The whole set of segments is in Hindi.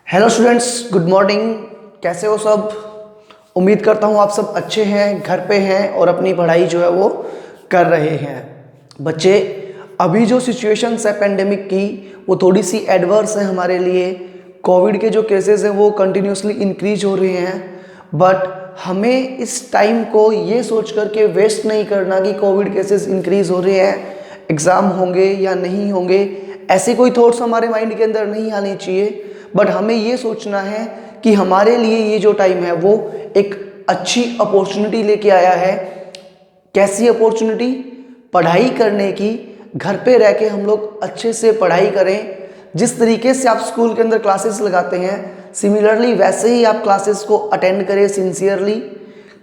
Hello students, good morning. कैसे हो सब? उम्मीद करता हूँ आप सब अच्छे हैं, घर पे हैं और अपनी पढ़ाई जो है वो कर रहे हैं। बच्चे, अभी जो सिचुएशंस है पेंडेमिक की वो थोड़ी सी एडवर्स है हमारे लिए। कोविड के जो केसेस हैं वो कंटिन्यूसली इंक्रीज हो रहे हैं, बट हमें इस टाइम को ये सोच करके वेस्ट नहीं करना कि कोविड केसेस इंक्रीज हो रहे हैं, एग्ज़ाम होंगे या नहीं होंगे, ऐसे कोई थॉट्स हमारे माइंड के अंदर नहीं आने चाहिए। बट हमें ये सोचना है कि हमारे लिए ये जो टाइम है वो एक अच्छी अपॉर्चुनिटी लेके आया है। कैसी अपॉर्चुनिटी? पढ़ाई करने की। घर पे रह के हम लोग अच्छे से पढ़ाई करें। जिस तरीके से आप स्कूल के अंदर क्लासेस लगाते हैं, सिमिलरली वैसे ही आप क्लासेस को अटेंड करें सिंसियरली।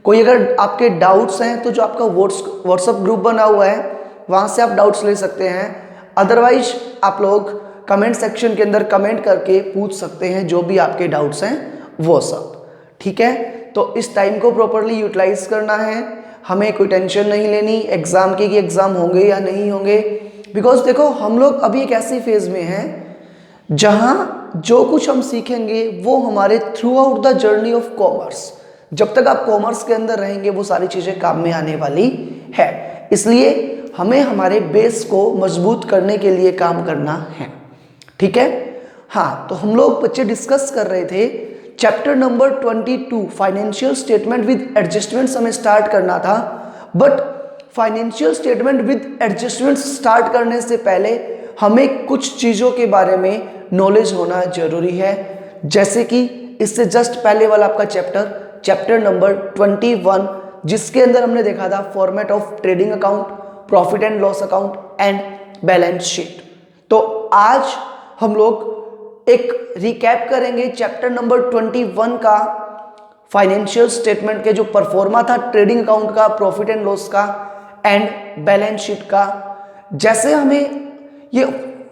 कोई अगर आपके डाउट्स हैं तो जो आपका व्हाट्सएप ग्रुप बना हुआ है वहाँ से आप डाउट्स ले सकते हैं। अदरवाइज आप लोग कमेंट सेक्शन के अंदर कमेंट करके पूछ सकते हैं जो भी आपके डाउट्स हैं वो सब। ठीक है, तो इस टाइम को प्रॉपरली यूटिलाइज करना है। हमें कोई टेंशन नहीं लेनी एग्ज़ाम की कि एग्ज़ाम होंगे या नहीं होंगे। बिकॉज देखो, हम लोग अभी एक ऐसी फेज़ में हैं जहाँ जो कुछ हम सीखेंगे वो हमारे through out the journey of commerce, जब तक आप कॉमर्स के अंदर रहेंगे वो सारी चीज़ें काम में आने वाली है। इसलिए हमें हमारे बेस को मजबूत करने के लिए काम करना है। ठीक है, हाँ, तो हम लोग बच्चे डिस्कस कर रहे थे chapter number 22 financial statement with adjustments हमें स्टार्ट करना था। But financial statement with adjustment start करने से पहले हमें कुछ चीज़ों के बारे में नॉलेज होना जरूरी है। जैसे कि इससे जस्ट पहले वाला आपका चैप्टर नंबर 21, जिसके अंदर हमने देखा था format of trading account, profit and loss account and balance sheet. तो आज हम लोग एक रिकैप करेंगे चैप्टर नंबर 21 का, फाइनेंशियल स्टेटमेंट के जो परफॉर्मा था ट्रेडिंग अकाउंट का, प्रॉफिट एंड लॉस का एंड बैलेंस शीट का। जैसे हमें ये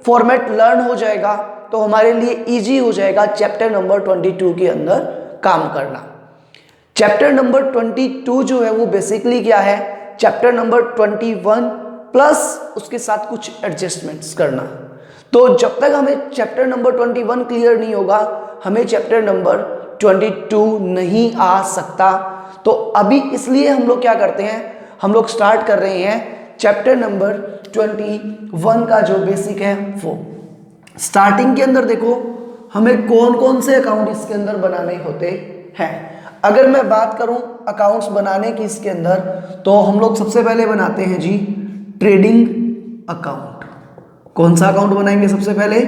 फॉर्मेट लर्न हो जाएगा तो हमारे लिए इजी हो जाएगा चैप्टर नंबर 22 के अंदर काम करना। चैप्टर नंबर 22 जो है वो बेसिकली क्या है, चैप्टर नंबर 21 प्लस उसके साथ कुछ एडजस्टमेंट्स करना। तो जब तक हमें चैप्टर नंबर 21 क्लियर नहीं होगा हमें चैप्टर नंबर 22 नहीं आ सकता। तो अभी इसलिए हम लोग क्या करते हैं, हम लोग स्टार्ट कर रहे हैं चैप्टर नंबर 21 का जो बेसिक है वो। स्टार्टिंग के अंदर देखो हमें कौन कौन से अकाउंट इसके अंदर बनाने होते हैं। अगर मैं बात करूं अकाउंट्स बनाने की इसके अंदर, तो हम लोग सबसे पहले बनाते हैं जी ट्रेडिंग अकाउंट। कौन सा अकाउंट बनाएंगे सबसे पहले?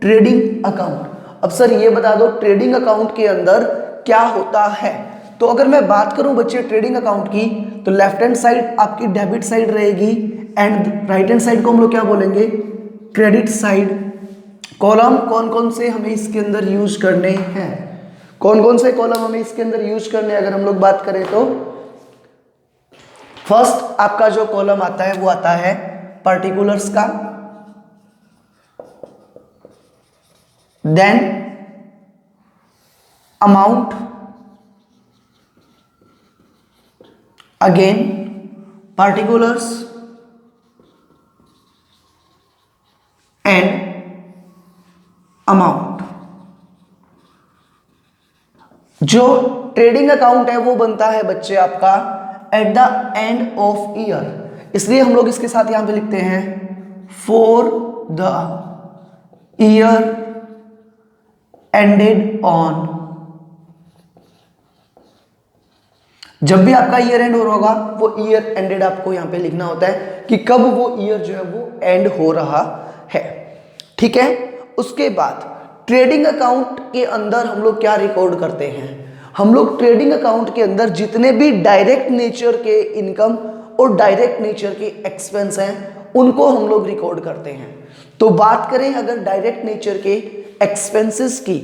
Trading account. अब सर ये बता दो ट्रेडिंग अकाउंट के अंदर क्या होता है। तो अगर मैं बात करूं बच्चे ट्रेडिंग अकाउंट की, तो लेफ्ट हैंड साइड आपकी डेबिट साइड रहेगी एंड राइट हैंड साइड को हम लोग क्या बोलेंगे? Credit side. कॉलम कौन कौन से हमें इसके अंदर यूज करने हैं, कौन कौन से कॉलम हमें इसके अंदर यूज करने हैं अगर हम लोग बात करें तो फर्स्ट आपका जो कॉलम आता है वो आता है पर्टिकुलर्स का, then amount, again particulars and amount. जो ट्रेडिंग अकाउंट है वो बनता है बच्चे आपका at the end of year, इसलिए हम लोग इसके साथ यहां पे लिखते हैं for the year ended on. जब भी आपका ईयर एंड हो रहा होगा वो ईयर एंडेड आपको यहां पे लिखना होता है कि कब वो ईयर जो है वो एंड हो रहा है। ठीक है, उसके बाद ट्रेडिंग अकाउंट के अंदर हम लोग क्या रिकॉर्ड करते हैं, हम लोग ट्रेडिंग अकाउंट के अंदर जितने भी डायरेक्ट नेचर के इनकम और डायरेक्ट नेचर के एक्सपेंस हैं उनको हम लोग रिकॉर्ड करते हैं। तो बात करें अगर डायरेक्ट नेचर के एक्सपेंसेस की,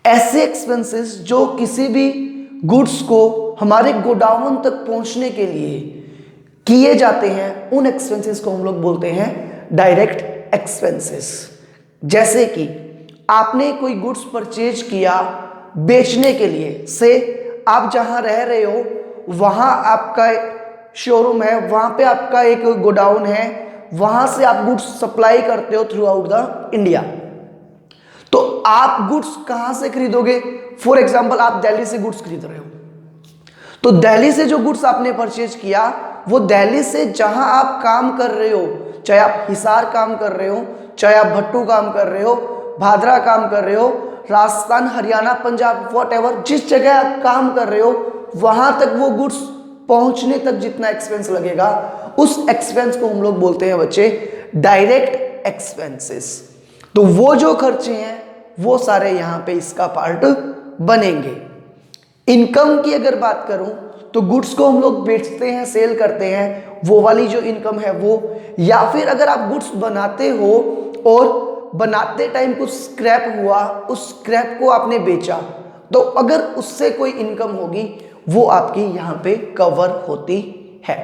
ऐसे एक्सपेंसेस जो किसी भी गुड्स को हमारे गोडाउन तक पहुंचने के लिए किए जाते हैं, उन एक्सपेंसेस को हम लोग बोलते हैं डायरेक्ट एक्सपेंसेस। जैसे कि आपने कोई गुड्स परचेज किया बेचने के लिए, से आप जहां रह रहे हो वहां आपका शोरूम है, वहां पे आपका एक गोडाउन है, वहां से आप गुड्स सप्लाई करते हो थ्रू आउट द इंडिया। तो आप गुड्स कहां से खरीदोगे? फॉर एग्जाम्पल आप दिल्ली से गुड्स खरीद रहे हो, तो दिल्ली से जो गुड्स आपने परचेज किया वो दिल्ली से जहां आप काम कर रहे हो, चाहे आप हिसार काम कर रहे हो, चाहे आप भट्टू काम कर रहे हो, भादरा काम कर रहे हो, राजस्थान, हरियाणा, पंजाब, वॉटएवर जिस जगह आप काम कर रहे हो, वहां तक वो गुड्स पहुंचने तक जितना एक्सपेंस लगेगा उस एक्सपेंस को हम लोग बोलते हैं बच्चे डायरेक्ट एक्सपेंसेस। तो वो जो खर्चे हैं वो सारे यहां पे इसका पार्ट बनेंगे। इनकम की अगर बात करूं तो गुड्स को हम लोग बेचते हैं, सेल करते हैं, वो वाली जो इनकम है वो, या फिर अगर आप गुड्स बनाते हो और बनाते टाइम कुछ स्क्रैप हुआ, उस स्क्रैप को आपने बेचा, तो अगर उससे कोई इनकम होगी वो आपकी यहां पे कवर होती है।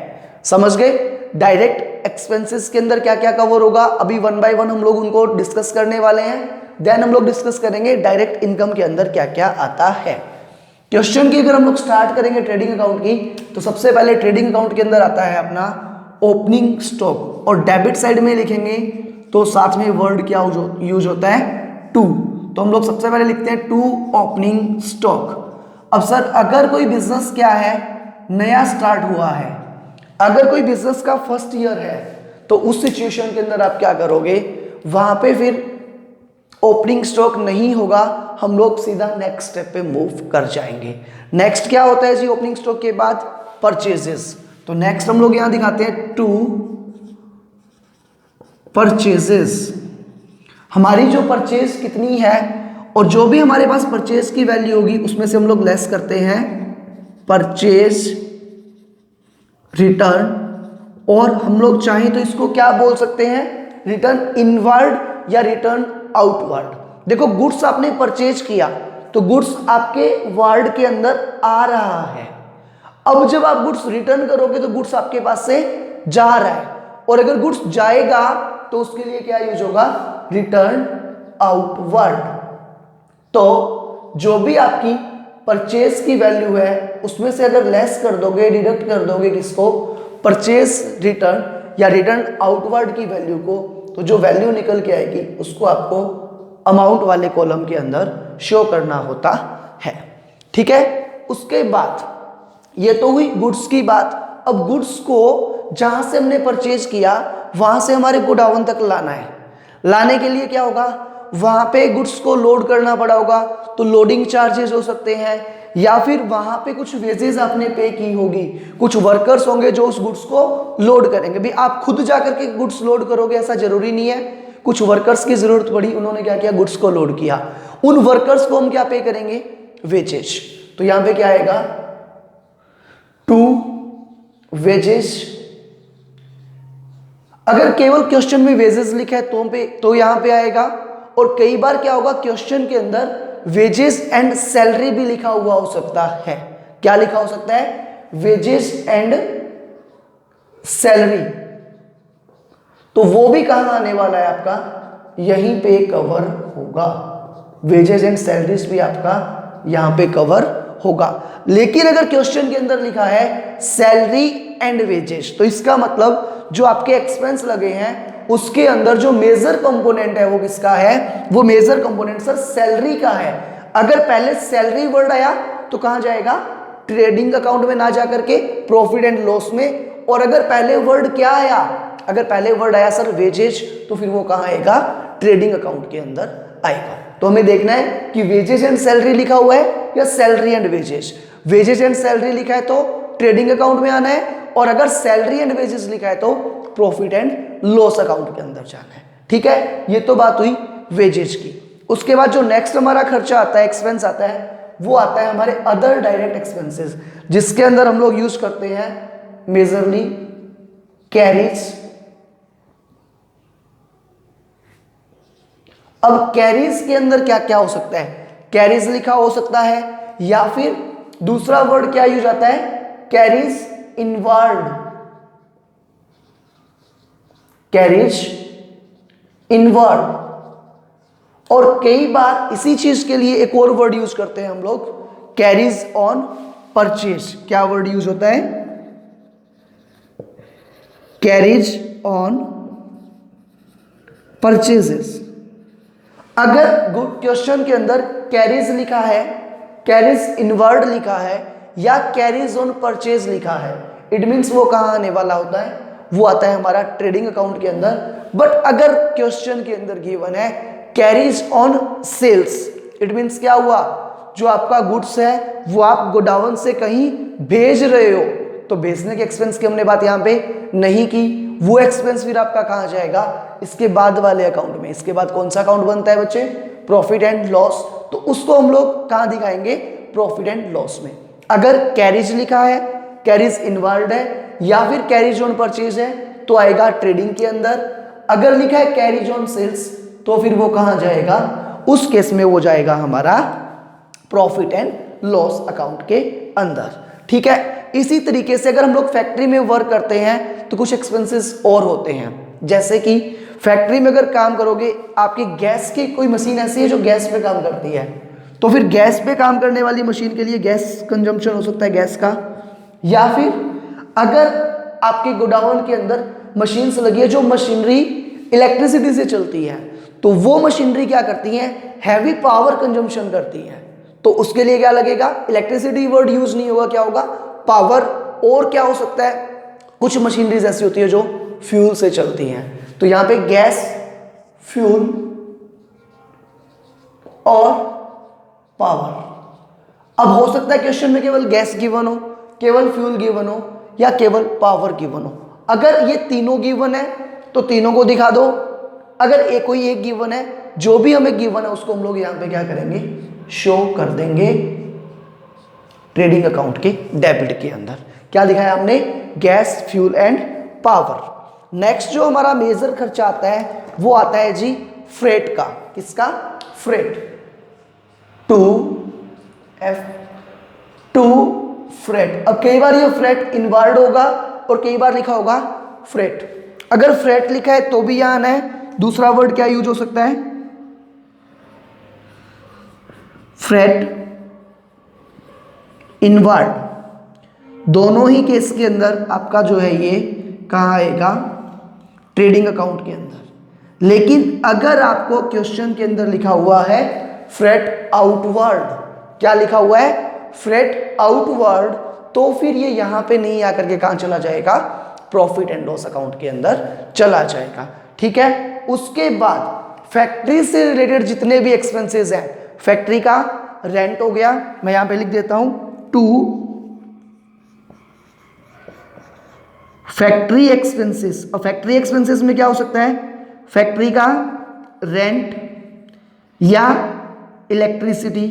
समझ गए? डायरेक्ट एक्सपेंसेस के अंदर क्या क्या कवर होगा, अभी वन बाय वन हम लोग उनको डिस्कस करने वाले हैं। देन हम लोग डिस्कस करेंगे डायरेक्ट इनकम के अंदर क्या क्या आता है। क्वेश्चन की अगर हम लोग स्टार्ट करेंगे ट्रेडिंग अकाउंट की, तो सबसे पहले ट्रेडिंग अकाउंट के अंदर आता है अपना ओपनिंग स्टॉक, और डेबिट साइड में लिखेंगे तो साथ में वर्ड क्या यूज होता है? टू। तो हम लोग सबसे पहले लिखते हैं टू ओपनिंग स्टॉक। अब सर अगर कोई बिजनेस क्या है, नया स्टार्ट हुआ है, अगर कोई बिजनेस का फर्स्ट ईयर है, तो उस सिचुएशन के अंदर आप क्या करोगे, वहां पे फिर ओपनिंग स्टॉक नहीं होगा, हम लोग सीधा नेक्स्ट स्टेप पे मूव कर जाएंगे। नेक्स्ट क्या होता है जी ओपनिंग स्टॉक के बाद? परचेजेस। तो नेक्स्ट हम लोग यहां दिखाते हैं टू परचेजेस। हमारी जो परचेज कितनी है और जो भी हमारे पास परचेज की वैल्यू होगी उसमें से हम लोग लेस करते हैं परचेज रिटर्न, और हम लोग चाहें तो इसको क्या बोल सकते हैं? रिटर्न इनवर्ड या रिटर्न आउटवर्ड। देखो गुड्स आपने परचेज किया तो गुड्स आपके वर्ड के अंदर आ रहा है, अब जब आप गुड्स रिटर्न करोगे तो गुड्स आपके पास से जा रहा है, और अगर गुड्स जाएगा तो उसके लिए क्या यूज होगा? Return outward. तो जो भी आपकी परचेज की वैल्यू है उसमें से अगर लेस कर दोगे, डिडक्ट कर दोगे किसको? परचेज रिटर्न या रिटर्न आउटवर्ड की वैल्यू को, तो जो वैल्यू निकल के आएगी उसको आपको अमाउंट वाले कॉलम के अंदर शो करना होता है। ठीक है? उसके बाद ये तो हुई गुड्स की बात। अब गुड्स को जहां से हमने परचेज किया वहां से हमारे गोडाउन तक लाना है। लाने के लिए क्या होगा? वहां पे गुड्स को लोड करना पड़ा होगा, तो लोडिंग चार्जेस हो सकते हैं, या फिर वहां पे कुछ वेजेस आपने पे की होगी, कुछ वर्कर्स होंगे जो उस गुड्स को लोड करेंगे। भी आप खुद जाकर के गुड्स लोड करोगे ऐसा जरूरी नहीं है, कुछ वर्कर्स की जरूरत पड़ी, उन्होंने क्या किया? गुड्स को लोड किया। उन वर्कर्स को हम क्या पे करेंगे? वेजेस। तो यहां पे क्या आएगा? To wages. अगर केवल क्वेश्चन में वेजेस लिखा है तो यहां पे आएगा, और कई बार क्या होगा क्वेश्चन के अंदर वेजेस एंड सैलरी भी लिखा हुआ हो सकता है। क्या लिखा हो सकता है? Wages and salary. तो वो भी कहां आने वाला है आपका? यहीं पे कवर होगा। वेजेस एंड सैलरीज भी आपका यहां पे कवर होगा। लेकिन अगर क्वेश्चन के अंदर लिखा है सैलरी एंड वेजेस, तो इसका मतलब जो आपके एक्सपेंस लगे हैं उसके अंदर जो मेजर कंपोनेंट है वो किसका है? वो मेजर कंपोनेंट सर सैलरी का है। अगर पहले सैलरी वर्ड आया तो कहां जाएगा? ट्रेडिंग अकाउंट में ना जाकर के प्रॉफिट एंड लॉस में। और अगर पहले वर्ड क्या आया? अगर पहले वर्ड आया सर वेजेज, तो फिर वो कहां आएगा? ट्रेडिंग अकाउंट के अंदर आएगा। तो हमें देखना है कि वेजेस एंड सैलरी लिखा हुआ है या salary and wages. Wages and salary लिखा है तो ट्रेडिंग अकाउंट में आना है, और अगर सैलरी एंड वेजेस लिखा है तो प्रॉफिट एंड लॉस अकाउंट के अंदर जाना है। ठीक है? ये तो बात हुई वेजेस की। उसके बाद जो नेक्स्ट हमारा खर्चा आता है, एक्सपेंस आता है, वो आता है हमारे अदर डायरेक्ट एक्सपेंसेस, जिसके अंदर हम लोग यूज करते हैं मेजरली कैरीज। अब कैरीज के अंदर क्या क्या हो सकता है? कैरीज लिखा हो सकता है, या फिर दूसरा वर्ड क्या यूज आता है? Carries inward. Carries inward. और कई बार इसी चीज के लिए एक और वर्ड यूज करते हैं हम लोग, कैरीज ऑन परचेज। क्या वर्ड यूज होता है? Carriage on purchases. अगर गुड क्वेश्चन के अंदर कैरीज लिखा है, कैरीज इनवर्ड लिखा है या कैरीज ऑन परचेज लिखा है, इट मीन्स वो कहाँ आने वाला होता है, वो आता है हमारा ट्रेडिंग अकाउंट के अंदर। बट अगर क्वेश्चन के अंदर गिवन है carriage on sales, it means क्या हुआ, जो आपका गुड्स है वो आप गोडाउन से कहीं भेज रहे हो, तो भेजने के एक्सपेंस की हमने बात यहाँ पे नहीं की, वो एक्सपेंस फिर आपका कहाँ जाएगा, इसके बाद वाले अकाउंट में। इसके बाद कौन सा अकाउंट बनता है बच्चे, प्रॉफिट एंड लॉस, तो उसको हम लोग कहाँ दिखाएंगे, प्रॉफिट एंड लॉस में। अगर कैरीज लिखा है, कैरीज इनवर्ड है या फिर कैरीज ऑन परचेज है तो आएगा ट्रेडिंग के अंदर। अगर लिखा है कैरीज ऑन सेल्स तो फिर वो कहाँ जाएगा, उस केस में वो जाएगा हमारा प्रॉफिट एंड लॉस अकाउंट के अंदर। ठीक है, इसी तरीके से अगर हम लोग फैक्ट्री में वर्क करते हैं तो कुछ एक्सपेंसेस और होते हैं, जैसे कि फैक्ट्री में अगर काम करोगे, आपकी गैस की कोई मशीन ऐसी है जो गैस पे काम करती है, तो फिर गैस पे काम करने वाली मशीन के लिए गैस कंजम्पशन हो सकता है गैस का, या फिर अगर आपके गोडाउन के अंदर मशीन्स लगी है जो मशीनरी इलेक्ट्रिसिटी से चलती है, तो वो मशीनरी क्या करती है, हैवी पावर कंजम्पशन करती है, तो उसके लिए क्या लगेगा, इलेक्ट्रिसिटी वर्ड यूज नहीं होगा, क्या होगा, पावर। और क्या हो सकता है, कुछ मशीनरीज ऐसी होती है जो फ्यूल से चलती हैं, तो यहां पे गैस, फ्यूल और पावर। अब हो सकता है क्वेश्चन में केवल गैस गिवन हो, केवल फ्यूल गिवन हो या केवल पावर गिवन हो। अगर ये तीनों गिवन है तो तीनों को दिखा दो, अगर कोई एक गिवन है, जो भी हमें गिवन है उसको हम लोग यहां पे क्या करेंगे, शो कर देंगे ट्रेडिंग अकाउंट के डेबिट के अंदर। क्या दिखाया हमने, gas, fuel and power. Next जो हमारा मेजर खर्चा आता है वो आता है जी फ्रेट का। किसका, फ्रेट, टू फ्रेट। अब कई बार ये फ्रेट इनवर्ड होगा और कई बार लिखा होगा फ्रेट। अगर फ्रेट लिखा है तो भी यहां आना है, दूसरा वर्ड क्या यूज हो सकता है, फ्रेट इनवर्ड। दोनों ही केस के अंदर आपका जो है ये कहाँ आएगा, ट्रेडिंग अकाउंट के अंदर। लेकिन अगर आपको क्वेश्चन के अंदर लिखा हुआ है फ्रेट आउटवर्ड, क्या लिखा हुआ है, फ्रेट आउटवर्ड, तो फिर ये यहां पे नहीं आकर के कहां चला जाएगा, प्रॉफिट एंड लॉस अकाउंट के अंदर चला जाएगा। ठीक है, उसके बाद फैक्ट्री से रिलेटेड जितने भी एक्सपेंसेस हैं, फैक्ट्री का रेंट हो गया, मैं यहां पे लिख देता हूं, टू फैक्ट्री एक्सपेंसेस। और फैक्ट्री एक्सपेंसेस में क्या हो सकता है, फैक्ट्री का रेंट या इलेक्ट्रिसिटी।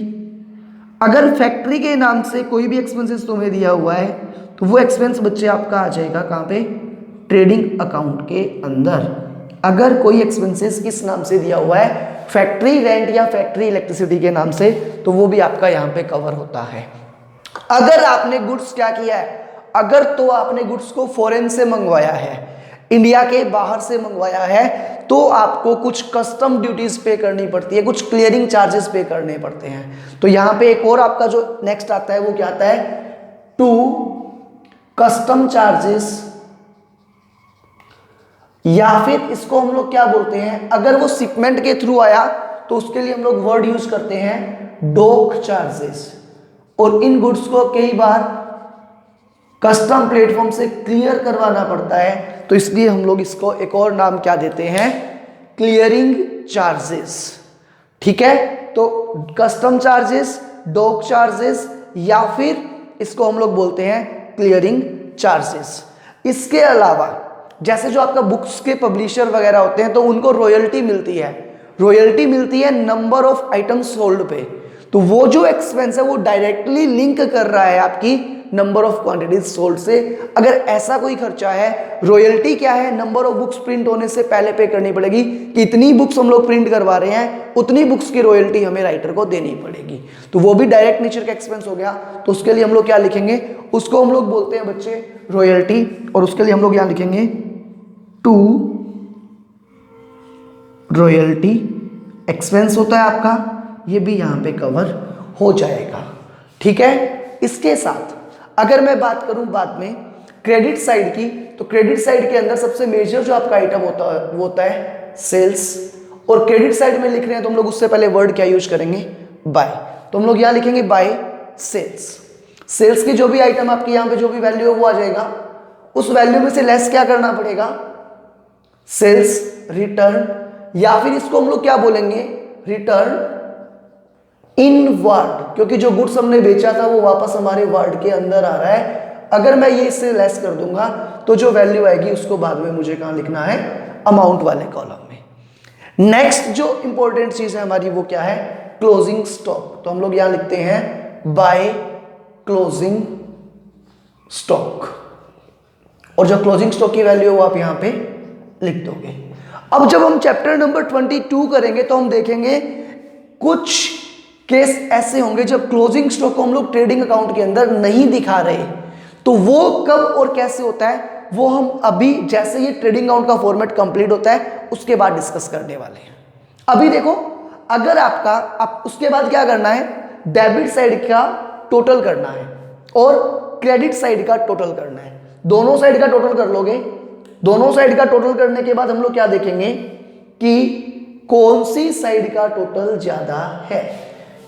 अगर फैक्ट्री के नाम से कोई भी एक्सपेंसेस तुम्हें दिया हुआ है तो वो एक्सपेंस बच्चे आपका आ जाएगा कहां पे, ट्रेडिंग अकाउंट के अंदर। अगर कोई एक्सपेंसेस किस नाम से दिया हुआ है, फैक्ट्री रेंट या फैक्ट्री इलेक्ट्रिसिटी के नाम से, तो वो भी आपका यहां पे कवर होता है। अगर आपने गुड्स क्या किया है, अगर तो आपने गुड्स को फॉरेन से मंगवाया है, इंडिया के बाहर से मंगवाया है, तो आपको कुछ कस्टम ड्यूटीज पे करनी पड़ती है, कुछ क्लियरिंग चार्जेस पे करने पड़ते हैं। तो यहां पे एक और आपका जो नेक्स्ट आता है वो क्या आता है, टू कस्टम चार्जेस, या फिर इसको हम लोग क्या बोलते हैं, अगर वो शिपमेंट के थ्रू आया तो उसके लिए हम लोग वर्ड यूज करते हैं डॉक चार्जेस। और इन गुड्स को कई बार कस्टम प्लेटफॉर्म से क्लियर करवाना पड़ता है, तो इसलिए हम लोग इसको एक और नाम क्या देते हैं, क्लियरिंग चार्जेस। ठीक है, तो कस्टम चार्जेस, डॉक चार्जेस, या फिर इसको हम लोग बोलते हैं क्लियरिंग चार्जेस। इसके अलावा जैसे जो आपका बुक्स के पब्लिशर वगैरह होते हैं तो उनको रॉयल्टी मिलती है, रॉयल्टी मिलती है नंबर ऑफ आइटम्स सोल्ड पे, तो वो जो एक्सपेंस है वो डायरेक्टली लिंक कर रहा है आपकी नंबर ऑफ क्वांटिटीज सोल्ड से। अगर ऐसा कोई खर्चा है, रॉयल्टी क्या है, नंबर ऑफ बुक्स प्रिंट होने से पहले पे करनी पड़ेगी, कि इतनी बुक्स हम लोग प्रिंट करवा रहे हैं, उतनी बुक्स की रॉयल्टी हमें राइटर को देनी पड़ेगी, तो वो भी डायरेक्ट नेचर का एक्सपेंस हो गया। तो उसके लिए हम लोग क्या लिखेंगे, उसको हम लोग बोलते हैं बच्चे रॉयल्टी, और उसके लिए हम लोग यहां लिखेंगे टू रॉयल्टी एक्सपेंस होता है आपका, ये भी यहां पे कवर हो जाएगा। ठीक है, इसके साथ अगर मैं बात करूं बाद में क्रेडिट साइड की, तो क्रेडिट साइड के अंदर सबसे मेजर जो आपका आइटम होता है वो होता है सेल्स, और क्रेडिट साइड में लिख रहे हैं तो हम लोग उससे पहले वर्ड क्या यूज करेंगे, बाय। तो हम लोग यहां लिखेंगे बाय सेल्स। सेल्स की जो भी आइटम आपकी यहां पे जो भी वैल्यू है वो आ जाएगा, उस वैल्यू में से लेस क्या करना पड़ेगा, सेल्स रिटर्न, या फिर इसको हम लोग क्या बोलेंगे, रिटर्न इनवर्ड, क्योंकि जो गुड्स हमने बेचा था वो वापस हमारे वर्ड के अंदर आ रहा है। अगर मैं ये इससे लेस कर दूंगा तो जो वैल्यू आएगी उसको बाद में मुझे कहां लिखना है, अमाउंट वाले कॉलम में। नेक्स्ट जो इंपॉर्टेंट चीज है हमारी वो क्या है, क्लोजिंग स्टॉक। तो हम लोग यहां लिखते हैं बाय क्लोजिंग स्टॉक, और जो क्लोजिंग स्टॉक की वैल्यू है वो आप यहां पे लिख दोगे। अब जब हम चैप्टर नंबर 22 करेंगे तो हम देखेंगे कुछ केस ऐसे होंगे जब क्लोजिंग स्टॉक को हम लोग ट्रेडिंग अकाउंट के अंदर नहीं दिखा रहे, तो वो कब और कैसे होता है वो हम अभी जैसे ये ट्रेडिंग अकाउंट का फॉर्मेट कंप्लीट होता है उसके बाद डिस्कस करने वाले हैं। अभी देखो, अगर आप उसके बाद क्या करना है, डेबिट साइड का टोटल करना है और क्रेडिट साइड का टोटल करना है। दोनों साइड का टोटल कर लोगे, दोनों साइड का टोटल करने के बाद हम लोग क्या देखेंगे कि कौन सी साइड का टोटल ज्यादा है।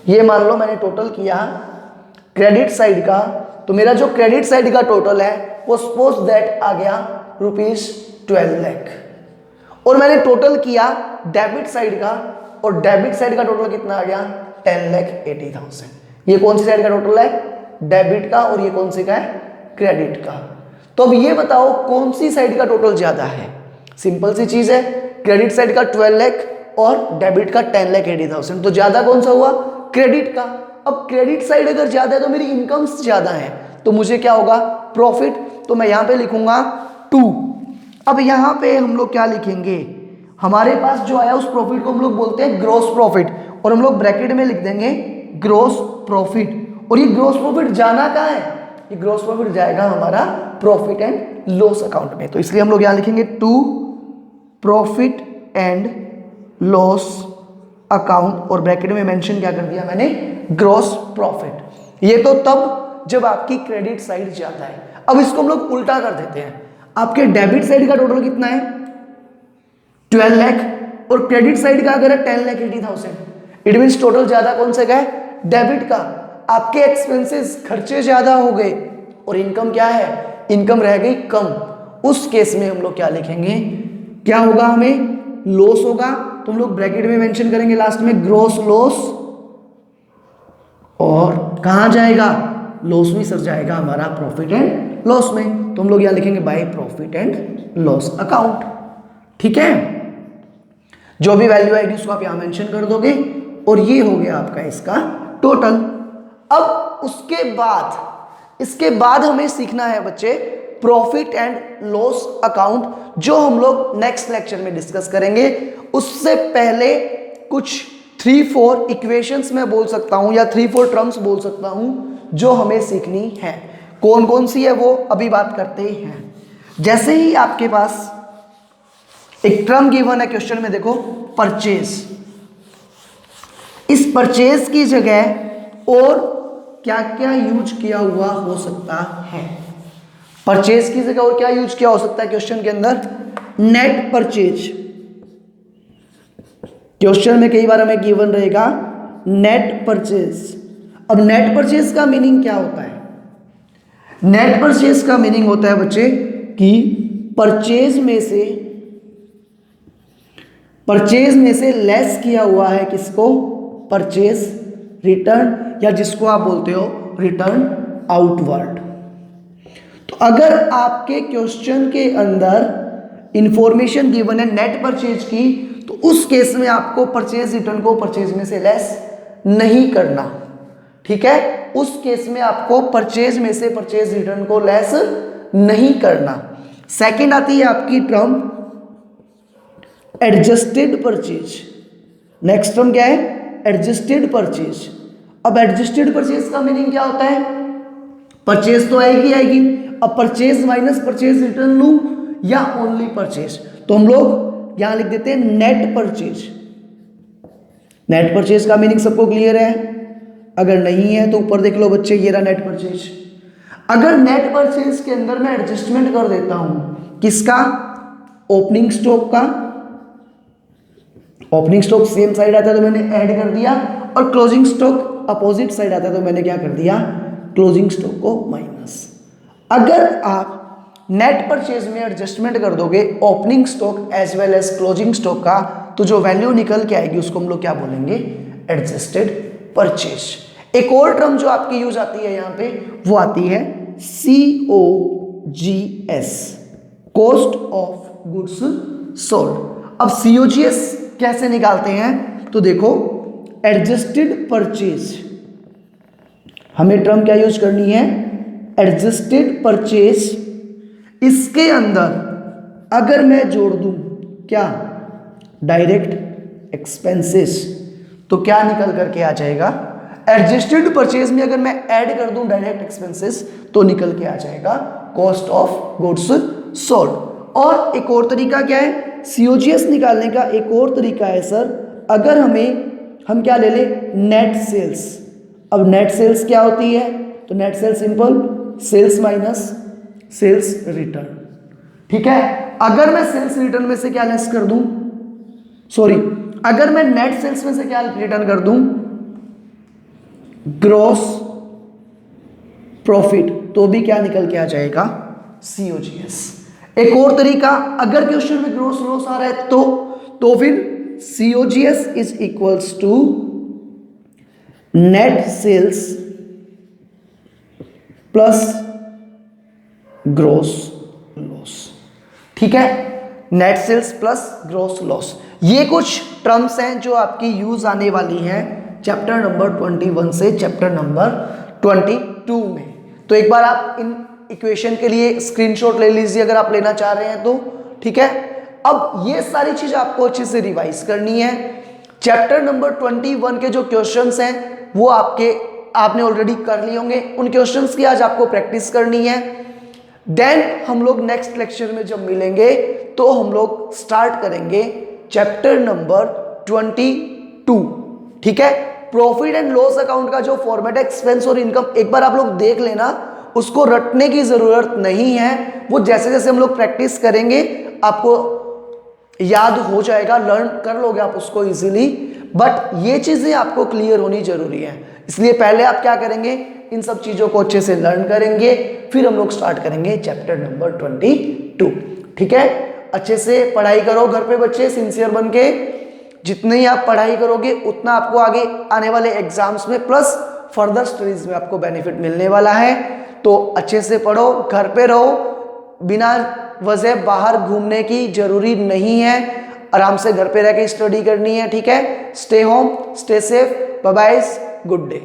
ये मान लो मैंने टोटल किया क्रेडिट साइड का, तो मेरा जो क्रेडिट साइड का टोटल है वो सपोज दैट आ गया ₹12 लाख, और मैंने टोटल किया डेबिट साइड का, और डेबिट साइड का टोटल कितना आ गया, 10,80,000। ये कौन सी साइड का टोटल है, डेबिट का, और ये कौन सी का है, क्रेडिट का। तो अब ये बताओ कौन सी साइड का टोटल ज्यादा है। सिंपल सी चीज है, क्रेडिट साइड का 12 लाख और डेबिट का 10,80,000, तो ज्यादा कौन सा हुआ, क्रेडिट का। अब क्रेडिट साइड अगर ज्यादा है तो मेरी इनकम्स ज्यादा है, तो मुझे क्या होगा, प्रॉफिट। तो मैं यहां पे लिखूंगा 2। अब यहां पे हम लोग क्या लिखेंगे, हमारे पास जो आया उस प्रॉफिट को हम लोग बोलते हैं ग्रॉस प्रॉफिट, और हम लोग ब्रैकेट में लिख देंगे ग्रॉस प्रॉफिट। और ये ग्रॉस प्रॉफिट जाना कहां है, ये ग्रॉस प्रॉफिट जाएगा हमारा प्रॉफिट एंड लॉस अकाउंट में। तो इसलिए हम लोग यहां लिखेंगे to profit and loss account, और ब्रैकेट में मेंशन क्या कर दिया मैंने, ग्रॉस प्रॉफिट। ये तो तब जब आपकी क्रेडिट साइड ज्यादा है। अब इसको हम लोग उल्टा कर देते हैं, आपके डेबिट साइड का टोटल कितना है, 12 लाख, और क्रेडिट साइड का अगर है 10,80,000। इट मींस टोटल ज्यादा कौन से का है, डेबिट का। आपके एक्सपेंसेस खर्चे ज्यादा हो गए और इनकम क्या है, इनकम रह गई कम। उस केस में हम लोग क्या लिखेंगे, क्या होगा, हमें लॉस होगा, तो हम लोग ब्रैकेट में मेंशन करेंगे लास्ट में ग्रॉस लॉस, और कहां जाएगा, लॉस में सर जाएगा हमारा प्रॉफिट एंड लॉस में। तो हम लोग यहां लिखेंगे by profit and loss account. ठीक है, जो भी वैल्यू आएगी उसको आप यहां मेंशन कर दोगे, और ये हो गया आपका इसका टोटल। अब इसके बाद हमें सीखना है बच्चे प्रॉफिट एंड लॉस अकाउंट, जो हम लोग नेक्स्ट लेक्चर में डिस्कस करेंगे। उससे पहले कुछ 3-4 इक्वेशंस मैं बोल सकता हूं, या 3-4 टर्म्स बोल सकता हूं जो हमें सीखनी है। कौन कौन सी है वो अभी बात करते हैं। जैसे ही आपके पास एक टर्म गिवन है क्वेश्चन में, देखो परचेज, इस परचेज की जगह और क्या क्या यूज किया हुआ हो सकता है। परचेज की जगह और क्या यूज किया हो सकता है क्वेश्चन के अंदर, नेट परचेज। क्वेश्चन में कई बार हमें गिवन रहेगा नेट परचेज। अब नेट परचेज का मीनिंग क्या होता है, नेट परचेज का मीनिंग होता है बच्चे कि परचेज में से लेस किया हुआ है किसको, परचेज रिटर्न, या जिसको आप बोलते हो रिटर्न आउटवर्ड। तो अगर आपके क्वेश्चन के अंदर इंफॉर्मेशन गिवन है नेट परचेज की, तो उस केस में आपको परचेज रिटर्न को परचेज में से लेस नहीं करना। ठीक है, उस केस में आपको परचेज में से परचेज रिटर्न को लेस नहीं करना। सेकंड आती है आपकी term adjusted purchase. Next term क्या है, एडजस्टेड परचेज। अब एडजस्टेड परचेज का मीनिंग क्या होता है, परचेज तो आएगी। अब परचेज माइनस परचेज रिटर्न लूं या ओनली परचेज, तो हम लोग यहां लिख देते हैं नेट परचेज। नेट परचेज का मीनिंग सबको क्लियर है, अगर नहीं है तो ऊपर देख लो बच्चे, ये रहा नेट परचेज। अगर नेट परचेज के अंदर मैं एडजस्टमेंट कर देता हूं, किसका, ओपनिंग स्टॉक का, ओपनिंग स्टॉक सेम साइड आता है तो मैंने ऐड कर दिया, और क्लोजिंग स्टॉक अपोजिट साइड आता है तो मैंने क्या कर दिया, क्लोजिंग स्टॉक को माइनस। अगर आप नेट परचेज में एडजस्टमेंट कर दोगे opening stock as well as closing stock का, तो जो वैल्यू निकल के आएगी उसको हम लोग क्या बोलेंगे, एडजस्टेड परचेज। एक और टर्म जो आपकी यूज आती है यहां पे, वो आती है COGS, cost of goods sold. अब COGS कैसे निकालते हैं, तो देखो एडजस्टेड परचेज, हमें टर्म क्या यूज करनी है, एडजस्टेड परचेज। इसके अंदर अगर मैं जोड़ दूं क्या, डायरेक्ट एक्सपेंसेस, तो क्या निकल करके आ जाएगा, एडजस्टेड परचेज में अगर मैं ऐड कर दूं डायरेक्ट एक्सपेंसेस तो निकल के आ जाएगा कॉस्ट ऑफ गुड्स सोल्ड। और एक और तरीका क्या है COGS निकालने का, एक और तरीका है सर, अगर हम क्या ले ले, नेट सेल्स। अब नेट सेल्स क्या होती है, तो net sales simple, sales minus sales return. ठीक है, अगर मैं सेल्स रिटर्न में से क्या लेस कर दूं, सॉरी, अगर मैं नेट सेल्स में से क्या रिटर्न कर दूं, ग्रॉस प्रॉफिट, तो भी क्या निकल के आ जाएगा, COGS। एक और तरीका, अगर क्वेश्चन में ग्रॉस लॉस आ रहा है तो फिर COGS is equals to net sales plus gross loss. ठीक है, net sales plus gross loss, ये कुछ टर्म्स हैं जो आपकी यूज आने वाली हैं चैप्टर नंबर 21 से चैप्टर नंबर 22 में। तो एक बार आप इन इक्वेशन के लिए स्क्रीनशॉट ले लीजिए अगर आप लेना चाह रहे हैं तो। ठीक है, अब ये सारी चीज आपको अच्छे से रिवाइज करनी है। चैप्टर नंबर 21 के जो क्वेश्चंस हैं वो आपने ऑलरेडी कर लिए होंगे, उन क्वेश्चंस की आज आपको प्रैक्टिस करनी है। देन हम लोग नेक्स्ट लेक्चर में जब मिलेंगे तो हम लोग स्टार्ट करेंगे चैप्टर नंबर 22। ठीक है, प्रॉफिट एंड लॉस अकाउंट का जो फॉर्मेट है एक्सपेंस और इनकम, एक बार आप लोग देख लेना, उसको रटने की जरूरत नहीं है, वो जैसे जैसे हम लोग प्रैक्टिस करेंगे आपको याद हो जाएगा, लर्न कर लोगे आप उसको इजीली। बट ये चीजें आपको क्लियर होनी जरूरी है, इसलिए पहले आप क्या करेंगे, इन सब चीजों को अच्छे से लर्न करेंगे, फिर हम लोग स्टार्ट करेंगे चैप्टर नंबर 22। ठीक है, अच्छे से पढ़ाई करो घर पे बच्चे, सिंसियर बन के। जितनी आप पढ़ाई करोगे उतना आपको आगे आने वाले एग्जाम्स में प्लस फर्दर स्टडीज में आपको बेनिफिट मिलने वाला है। तो अच्छे से पढ़ो, घर पे रहो, बिना वजह बाहर घूमने की जरूरी नहीं है, आराम से घर पे रह के स्टडी करनी है। ठीक है, stay home, stay safe, bye bye, good day.